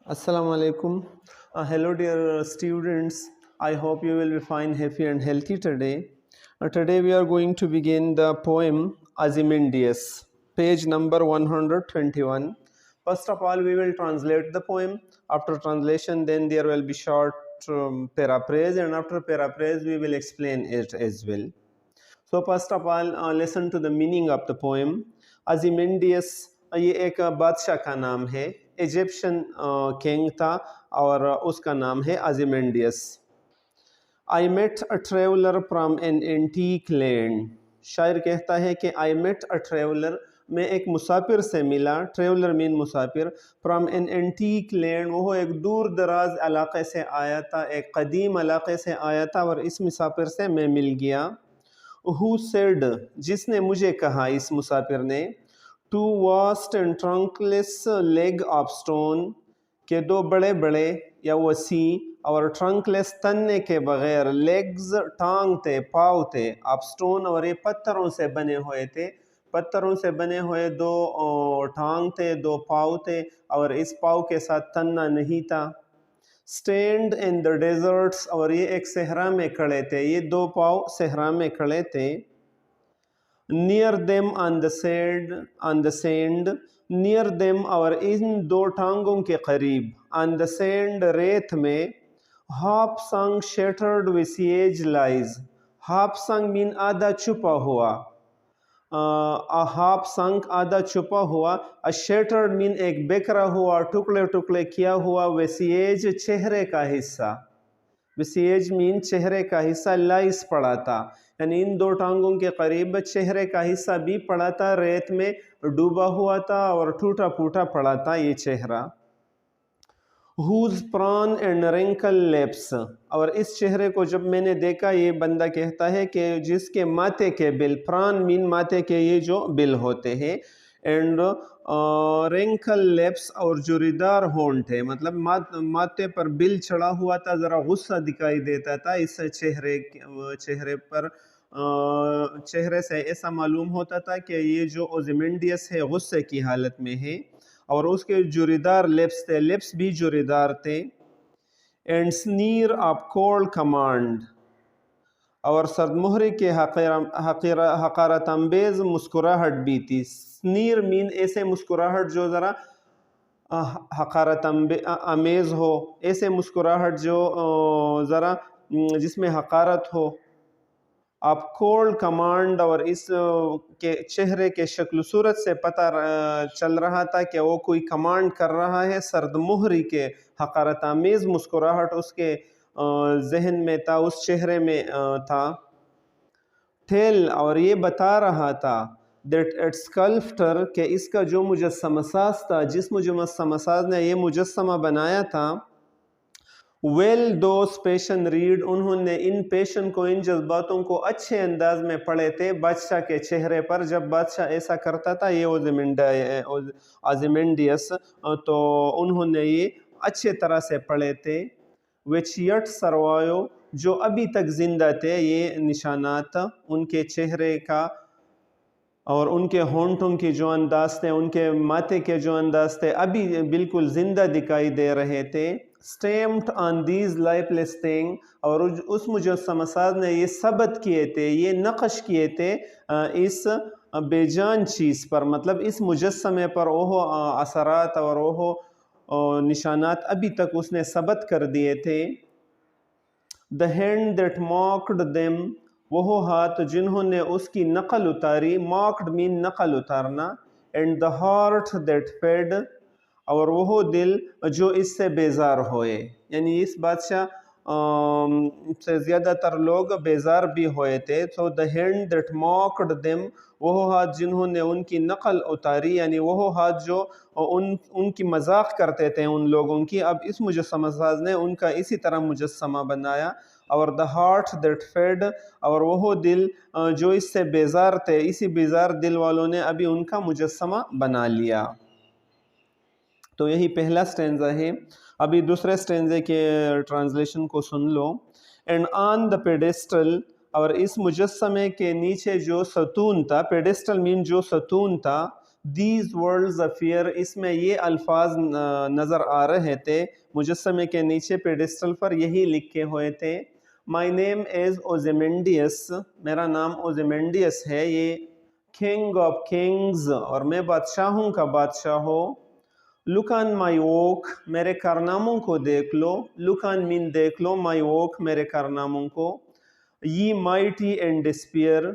Assalamu alaikum. Hello, dear students. I hope you will be fine, happy, and healthy today. Today we are going to begin the poem Ozymandias, page number 121. First of all, we will translate the poem. After translation, then there will be short paraphrase, and after paraphrase, we will explain it as well. So first of all, listen to the meaning of the poem. Ozymandias ये एक बादशाह का नाम है, Egyptian king था और उसका नाम है Ozymandias. I met a traveler from an antique land. शायर कहता है कि I met a traveler, मैं एक मुसाफिर से मिला. Traveller mean Musafir. From an antique land, वो एक दूर दराज इलाके से आया था, एक कदीम इलाके से आया था और इस मुसाफिर से मैं मिल गया. Who said, जिसने मुझे कहा, इस मुसाफिर ने, two vast and trunkless leg of stone, के दो बड़े बड़े या वसी और ट्रंकलेस तन्ने के बगैर, लेग्स टांग थे, पाँव थे, ऑफ स्टोन और ये पत्थरों से बने हुए थे, पत्थरों से बने हुए दो टांग थे, दो पाँव थे और इस पाँव के साथ तन्ना नहीं था. स्टैंड इन द डेजर्ट्स, और ये एक सहरा में खड़े थे, ये दो पाँव सहरा में खड़े थे. Near them on the sand, near them, और इन दो टांगों के करीब, ऑन द सैंड, रेत में. हाफ संग शेटर्ड विसिएज लाइज, हाफ संग मीन आधा छुपा हुआ, हाफ संक आधा छुपा हुआ, शेटर्ड मीन एक बिखरा हुआ, टुकड़े टुकड़े किया हुआ, वेसिएज चेहरे का हिस्सा, वेसिएज मीन चेहरे का हिस्सा, लाइस पड़ा था, यानी इन दो टांगों के करीब चेहरे का हिस्सा भी पड़ा था, रेत में डूबा हुआ था और टूटा फूटा पड़ा था ये चेहरा. Whose prawn and wrinkle lips, और इस चेहरे को जब मैंने देखा, ये बंदा कहता है कि जिसके माथे के बिल, प्राण मीन माथे के ये जो बिल होते हैं, एंड wrinkle lips, और जुरीदार होंठ है, मतलब माथे पर बिल चढ़ा हुआ था, ज़रा गुस्सा दिखाई देता था इस चेहरे पर. चेहरे से ऐसा मालूम होता था कि ये जो ओzymandias है गुस्से की हालत में है. और उसके जुरीदार लिप्स थे, लिप्स भी जुरीदार थे. And sneer of cold command, और सरदमुहरी के हकारत अंबेज मुस्कुराहट भी थी. स्नीर मीन ऐसे मुस्कुराहट जो ज़रा हकारत अमेज हो, ऐसे मुस्कुराहट जो ज़रा जिसमें हकारत हो. आप कोल्ड कमांड, और इस के चेहरे के शक्ल सूरत से पता चल रहा था कि वो कोई कमांड कर रहा है. सर्द मुहरी के हकारत आमेज़ मुस्कुराहट उसके जहन में था, उस चेहरे में था. टेल, और ये बता रहा था, दैट इट्स स्कल्प्टर, के इसका जो मुजस्समा साज था, जिस मुजस्समा साज ने ये मुजस्समा बनाया था. वेल दोस पेशन रीड, उन्होंने इन पेशन को, इन जज्बातों को अच्छे अंदाज में पढ़े थे बादशाह के चेहरे पर. जब बादशाह ऐसा करता था, ये ओzymandias, तो उन्होंने ये अच्छे तरह से पढ़े थे. विच यट सरवायो, जो अभी तक जिंदा थे, ये निशानात उनके चेहरे का और उनके होंठों की जो अंदाज थे, उनके माथे के जो अंदाज थे, अभी बिल्कुल जिंदा दिखाई दे रहे थे. Stamped on these lifeless thing, और उस मुजस्समा साज ने ये सबत किए थे, ये नक्श किए थे इस बेजान चीज़ पर, मतलब इस मुजस्समे पर ओहो असरात और ओहो निशानात अभी तक उसने सबत कर दिए थे. The hand that mocked them, वो हाथ जिन्होंने उसकी नकल उतारी, मॉक्ड मीन नकल उतारना. And the heart that fed, और वो दिल जो इससे बेजार होए, यानी इस बादशाह से ज़्यादातर लोग बेजार भी होए थे. तो the hand that mocked them, वो हाथ जिन्होंने उनकी नकल उतारी, यानी वो हाथ जो उनकी मजाक करते थे उन लोगों की, अब इस मुजस्समा साज ने उनका इसी तरह मुजस्समा बनाया. और द हार्ट दैट फेड, और वो दिल जो इससे बेजार थे, इसी बेजार दिल वालों ने अभी उनका मुजस्समा बना लिया. तो यही पहला स्टेंजा है. अभी दूसरे स्टेंजे के ट्रांसलेशन को सुन लो. एंड ऑन द पेडेस्टल, और इस मुजस्समे के नीचे जो सतून था, पेडेस्टल मीन जो सतून था, दीज वर्ल्ड्स अफेयर, इसमें ये अल्फाज नज़र आ रहे थे मुजस्समे के नीचे पेडिस्टल पर यही लिखे हुए थे। माई नेम इज़ ओज़िमेंडियस, मेरा नाम ओज़िमेंडियस है, ये किंग ऑफ किंग्स, और मैं बादशाहों का बादशाह हो। लुक ऑन माई वॉक, मेरे कारनामों को देख लो। लुक ऑन मीन देख लो, माई वॉक मेरे कारनामों को। ये माइटी एंड डिस्पियर,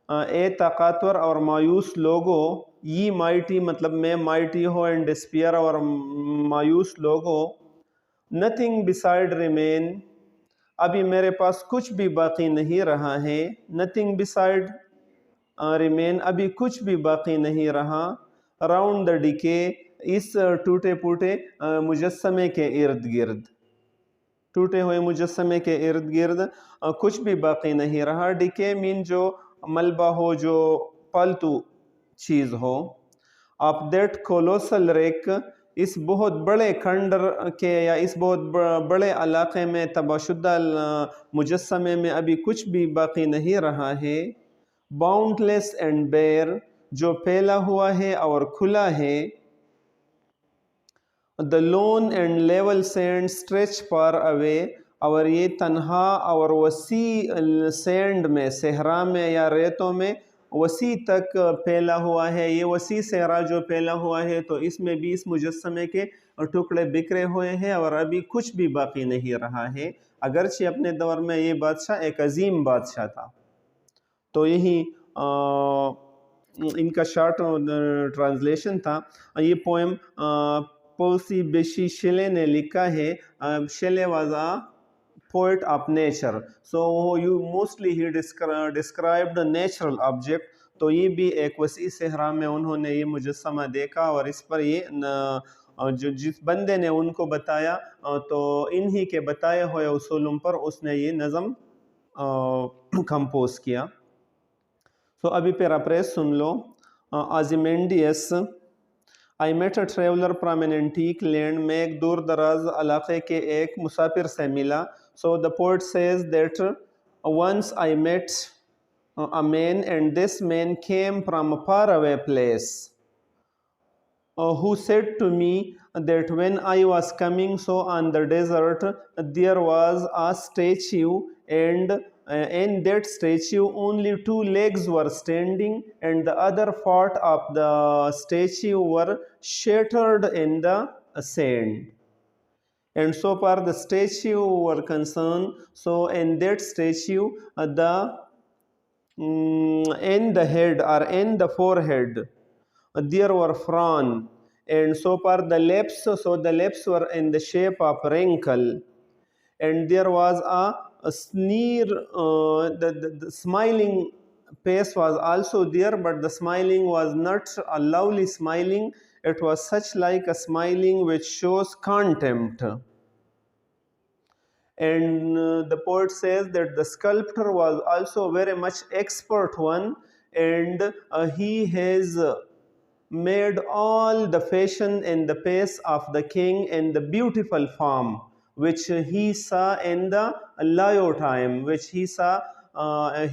ए ताकतवर और मायूस लोगो। ये माइटी मतलब मैं माइटी हो, एंड डिस्पियर और मायूस लोगो। नथिंग बिसाइड रिमेन, अभी मेरे पास कुछ भी बाकी नहीं रहा है। नथिंग बिसाइड रिमेन, अभी कुछ भी बाकी नहीं रहा। राउंड द डिके, इस टूटे फूटे मुजस्समे के इर्द गिर्द, टूटे हुए मुजस्समे के इर्द गिर्द कुछ भी बाकी नहीं रहा। डिके मीन जो मलबा हो, जो पालतू चीज़ हो। ऑफ दैट कोलोसल रेक, इस बहुत बड़े खंडर के या इस बहुत बड़े इलाके में तबाशुदा मुजस्समे में अभी कुछ भी बाकी नहीं रहा है। बाउंडलेस एंड बेयर, जो फैला हुआ है और खुला है। The loan and level sand stretch far away, और ये तन्हा और वसी सैंड में, सहरा में या रेतों में वसी तक फैला हुआ है। ये वसी सहरा जो फैला हुआ है, तो इसमें भी इस मुजस्समे के टुकड़े बिखरे हुए हैं और अभी कुछ भी बाकी नहीं रहा है। अगरचे अपने दौर में ये बादशाह एक अजीम बादशाह था। तो यही इनका शॉर्ट ट्रांसलेशन था। ये पोएम पोसी बेशी शेले ने लिखा है। Shelley was a poet of nature, so you mostly he described natural object. तो ये भी एक वसी सहरा में उन्होंने ये मुजस्समा देखा और इस पर ये जो जिस बंदे ने उनको बताया, तो इन्हीं के बताए हुए उसूलों पर उसने ये नज़म कंपोज किया। तो अभी पैराफ्रेज सुन लो। Ozymandias, I met a traveller from an antique land, मैं एक दूर दराज इलाके के एक मुसाफिर से मिला। So the poet says that once I met a man, and this man came from a faraway place, who said to me that when I was coming so on the desert, there was a statue, and in that statue only two legs were standing, and the other part of the statue were shattered in the sand. And so far the statue were concerned, so in that statue the in the head or in the forehead there were frown, and so far the lips, so the lips were in the shape of wrinkle, and there was a sneer, the smiling face was also there, but the smiling was not a lovely smiling, it was such like a smiling which shows contempt. And the poet says that the sculptor was also very much expert one, and he has made all the fashion in the face of the king in the beautiful form which he saw in the Leo time, which he saw,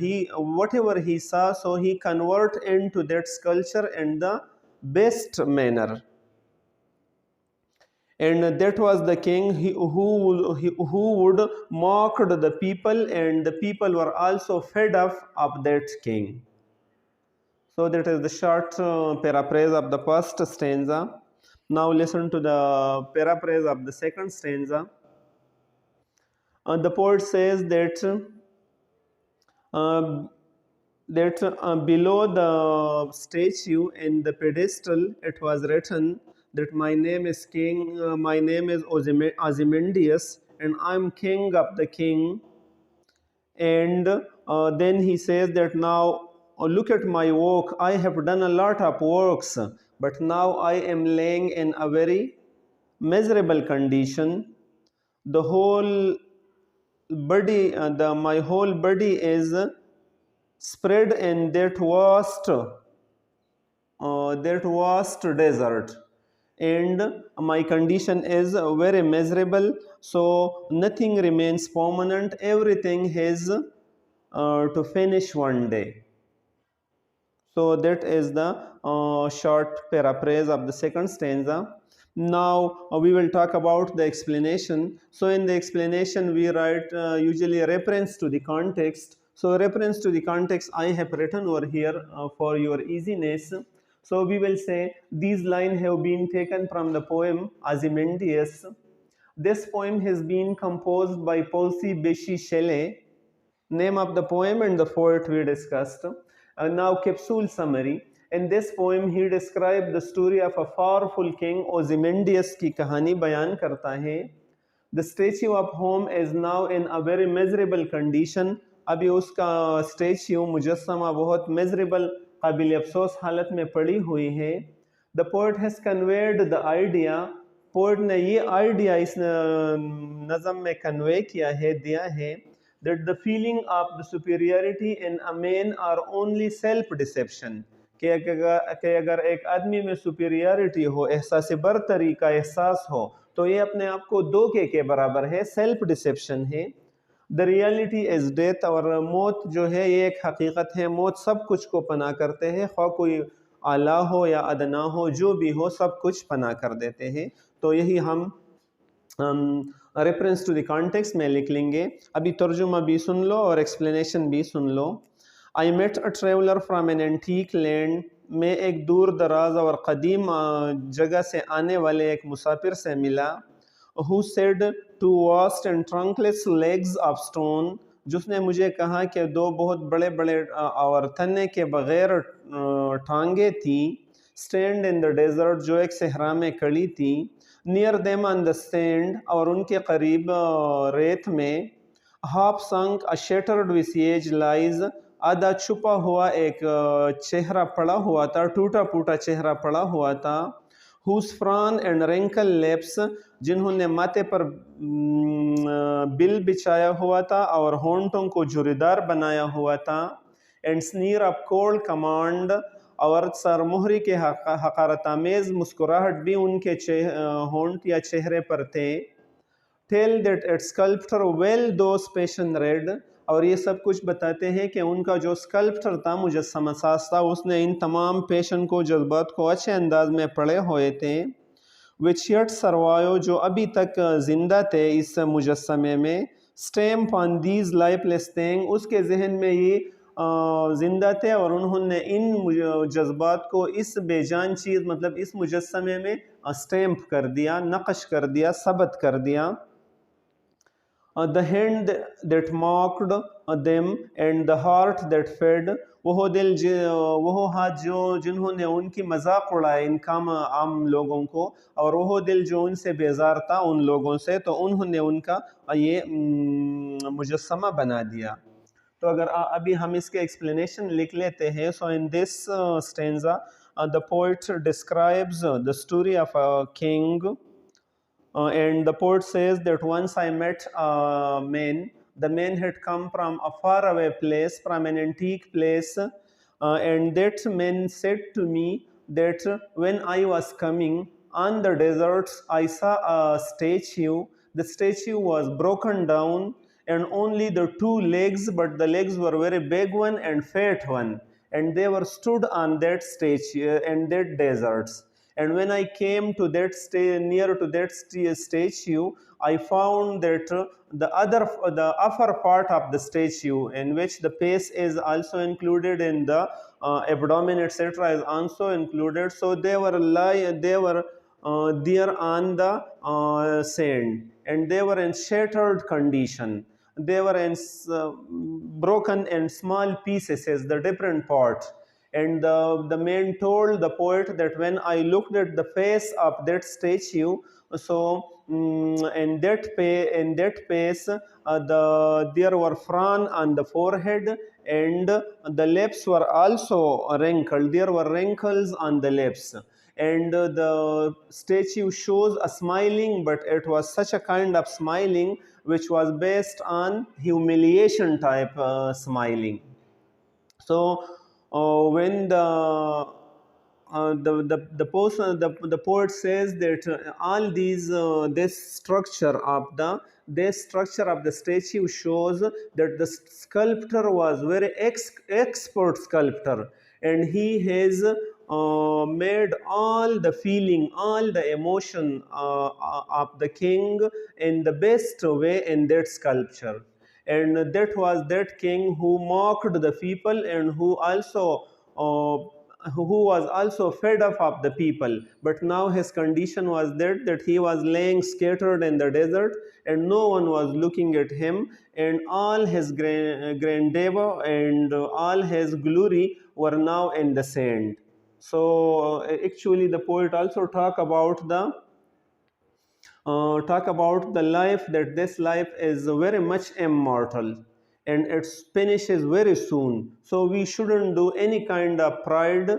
he whatever he saw, so he convert into that sculpture in the best manner. And that was the king who would mock the people, and the people were also fed up of that king. So that is the short paraphrase of the first stanza. Now listen to the paraphrase of the second stanza. The poet says that uh, below the statue in the pedestal it was written that my name is king, my name is Ozymandias, and I'm king of the king. And then he says that now look at my work, I have done a lot of works, but now I am laying in a very miserable condition. The whole body, my whole body is spread in that vast desert, and my condition is very miserable, so nothing remains permanent, everything has to finish one day. So that is the short paraphrase of the second stanza. Now we will talk about the explanation. So in the explanation we write usually a reference to the context. So reference to the context I have written over here for your easiness. So we will say these lines have been taken from the poem Ozymandias. This poem has been composed by Percy Bysshe Shelley. Name of the poem and the poet we discussed. Now capsule summary. In this poem he described the story of a powerful king Ozymandias की कहानी बयान करता है. The statue of home is now in a very miserable condition. अभी उसका statue मुजस्समा बहुत miserable काबिल अफसोस हालत में पड़ी हुई है. The poet has conveyed the idea. Poet ने ये आइडिया इस नज़म में कन्वे किया है, दिया है, that the feeling of the superiority in a man are only self deception, कि अगर एक आदमी में सुपीरियरिटी हो, एहसास बरतरी का एहसास हो, तो ये अपने आप को धोखे के बराबर है, सेल्फ डिसेप्शन है. द रियलिटी इज डेथ, और मौत जो है ये एक हकीकत है, मौत सब कुछ को पना करते हैं, खा कोई आला हो या अदना हो, जो भी हो सब कुछ पना कर देते हैं. तो यही हम रेफरेंस टू द कॉन्टेक्स्ट में लिख लेंगे. अभी तर्जुमा भी सुन लो और एक्सप्लेनेशन भी सुन लो. I met a traveller from an antique land, मैं एक दूर दराज और क़दीम जगह से आने वाले एक मुसाफिर से मिला. Who said two vast and trunkless legs of stone, जिसने मुझे कहा कि दो बहुत बड़े बड़े और तने के बग़ैर टांगे थी. स्टैंड इन द डेजर्ट, जो एक सहरा में खड़ी थी. Near them on the sand, और उनके करीब रेत में. हाफ संक अ शेटर्ड विसेज लाइज, आधा छुपा हुआ एक चेहरा पड़ा हुआ था, टूटा फूटा चेहरा पड़ा हुआ था. हुस फ्रान एंड रेंकल लेप्स, जिन्होंने माथे पर बिल बिछाया हुआ था और होंठों को झुर्रीदार बनाया हुआ था. And sneer of cold command, और सरमोहरी के हकारतामेज़ मुस्कुराहट भी उनके होंठ या चेहरे पर थे. Tell that its sculptor well those passion read, और ये सब कुछ बताते हैं कि उनका जो स्कल्प्टर था, मुजस्समा साज था, उसने इन तमाम पैशन को, जज्बात को अच्छे अंदाज में पढ़े हुए थे. विच येट सरवायो, जो अभी तक ज़िंदा थे इस मुजस्समे में. Stamp on these lifeless thing, उसके जहन में ये ज़िंदा थे और उन्होंने इन जज्बात को इस बेजान चीज़, मतलब इस मुजस्समे में स्टैम्प कर दिया, नक़श कर दिया, सबत कर दिया. The hand that mocked them and the heart that fed, वो दिल वो हाथ जो जिन्होंने उनकी मजाक उड़ाए इन आम लोगों को, और वो दिल जो उनसे बेजार था उन लोगों से, तो उन्होंने उनका ये मुजस्समा बना दिया. तो अगर अभी हम इसके एक्सप्लेनेशन लिख लेते हैं. So in this stanza the poet describes the story of a king. And the poet says that once I met a man. The man had come from a faraway place, from an antique place, and that man said to me that when I was coming on the deserts, I saw a statue. The statue was broken down, and only the two legs, but the legs were very big one and fat one, and they were stood on that statue and that deserts. And when I came to that near to that statue, I found that the upper part of the statue, in which the face is also included, in the abdomen, etc., is also included. So they were there on the sand, and they were in shattered condition. They were in broken and small pieces, as the different parts. And the man told the poet that when I looked at the face of that statue, so in that face, there were frown on the forehead, and the lips were also wrinkled. There were wrinkles on the lips, and the statue shows a smiling, but it was such a kind of smiling which was based on humiliation type smiling. So when the poet says that all these this structure of the statue shows that the sculptor was very expert sculptor, and he has made all the feeling, all the emotion of the king in the best way in that sculpture. And that was that king who mocked the people, and who was also fed up of the people. But now his condition was that he was laying scattered in the desert, and no one was looking at him, and all his grandeur and all his glory were now in the sand. So actually the poet also talk about the life, that this life is very much immortal and its finish is very soon. So we shouldn't do any kind of pride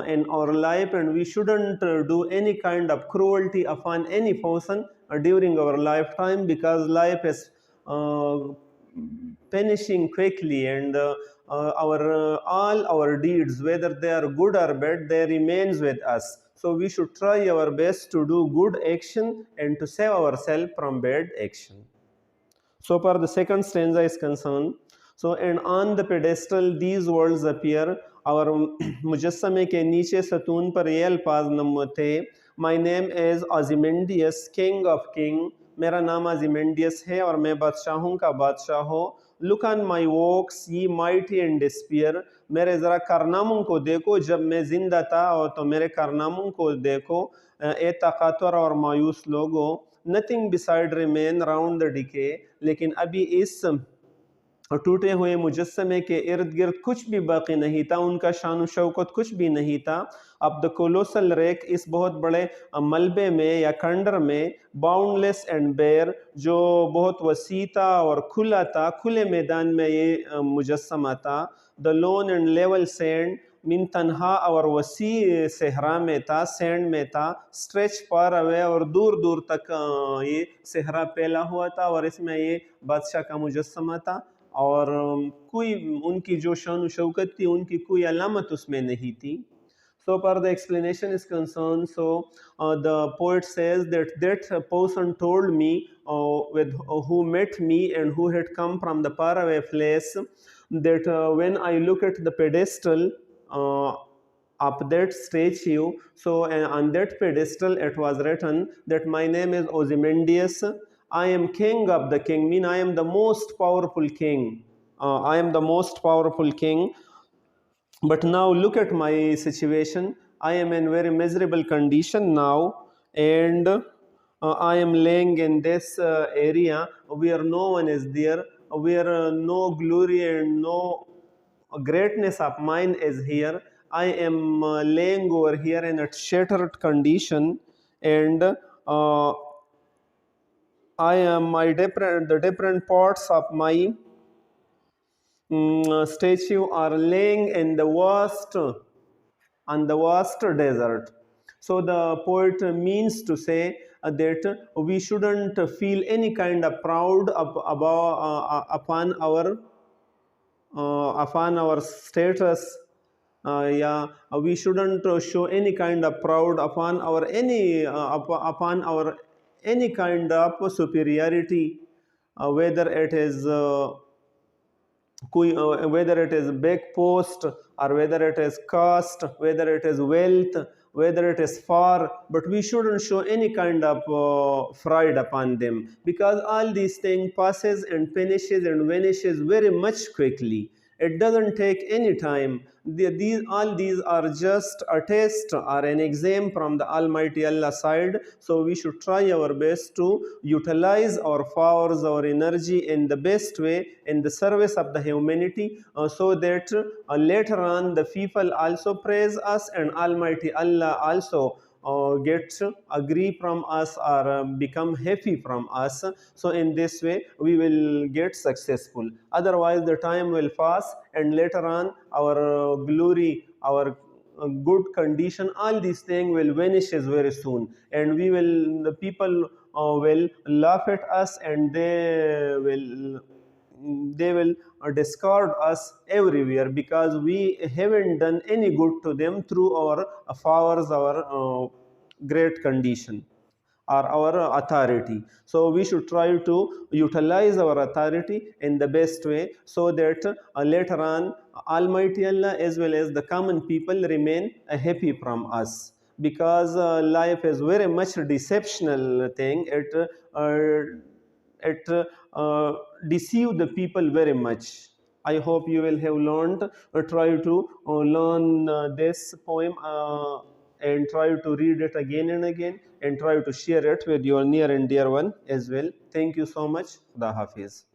in our life, and we shouldn't do any kind of cruelty upon any person during our lifetime, because life is uh, finishing quickly, and our all our deeds, whether they are good or bad, they remains with us. So we should try our best to do good action and to save ourselves from bad action. So far the second stanza is concerned. So and on the pedestal these words appear, और मुजस्समे के नीचे सतून पर ये अल्फाज नम थे, my name is Ozymandias king of king, मेरा नाम ओजिमेंडियस है और मैं बादशाहों का बादशाह हो। लुक ऑन माई वॉक्स ये माइटी एंड डिस्पियर, मेरे ज़रा कारनामों को देखो जब मैं ज़िंदा था, और तो मेरे कारनामों को देखो ए ताकतवर और मायूस लोगों। Nothing beside remain round the decay, लेकिन अभी इस टूटे हुए मुजस्समे के इर्द गिर्द कुछ भी बाकी नहीं था, उनका शान शौकत कुछ भी नहीं था। अब द कोलोसल रेक, इस बहुत बड़े मलबे में या खंडर में, बाउंडलेस एंड बेयर, जो बहुत वसी था और खुला था, खुले मैदान में ये मुजस्समा था। The loan and level sand, mean तन्हा और वसी सहरा में था, सैंड में था। स्ट्रेच पार अवे, और दूर दूर तक ये सहरा फैला हुआ था, और इसमें ये बादशाह का मुजस्समा था, और कोई उनकी जो शान शौकत थी उनकी कोई अलामत उसमें नहीं थी। So far the explanation is concerned. So the poet says that person told me with who met me and who had come from the faraway place, that when I look at the pedestal of that statue, so on that pedestal it was written that my name is Ozymandias, I am king of the king, mean I am the most powerful king. I am the most powerful king. But now look at my situation. I am in very miserable condition now, and I am laying in this area where no one is there, where no glory and no greatness of mine is here. I am laying over here in a shattered condition, and I am the different parts of my statue are laying in the vast desert. So the poet means to say that we shouldn't feel any kind of proud upon our status. Yeah, we shouldn't show any kind of proud upon our upon our any kind of superiority, whether it is whether it is big post, or whether it is caste, whether it is wealth, whether it is far, but we shouldn't show any kind of pride upon them, because all these things passes and finishes and vanishes very much quickly. It doesn't take any time. All these are just a test or an exam from the Almighty Allah side. So we should try our best to utilize our powers, our energy in the best way, in the service of the humanity, so that later on the people also praise us, and Almighty Allah also get agree from us, or become happy from us. So in this way we will get successful. Otherwise the time will pass, and later on our glory, our good condition, all these things will vanishes very soon, and the people will laugh at us, and they will discard us everywhere, because we haven't done any good to them through our powers, our great condition. are our authority. So we should try to utilize our authority in the best way, so that later on Almighty Allah as well as the common people remain happy from us. Because life is very much deceptional thing. It deceive the people very much. I hope you will have learned, try to learn this poem and try to read it again and again, and try to share it with your near and dear one as well. Thank you so much. Khuda Hafiz.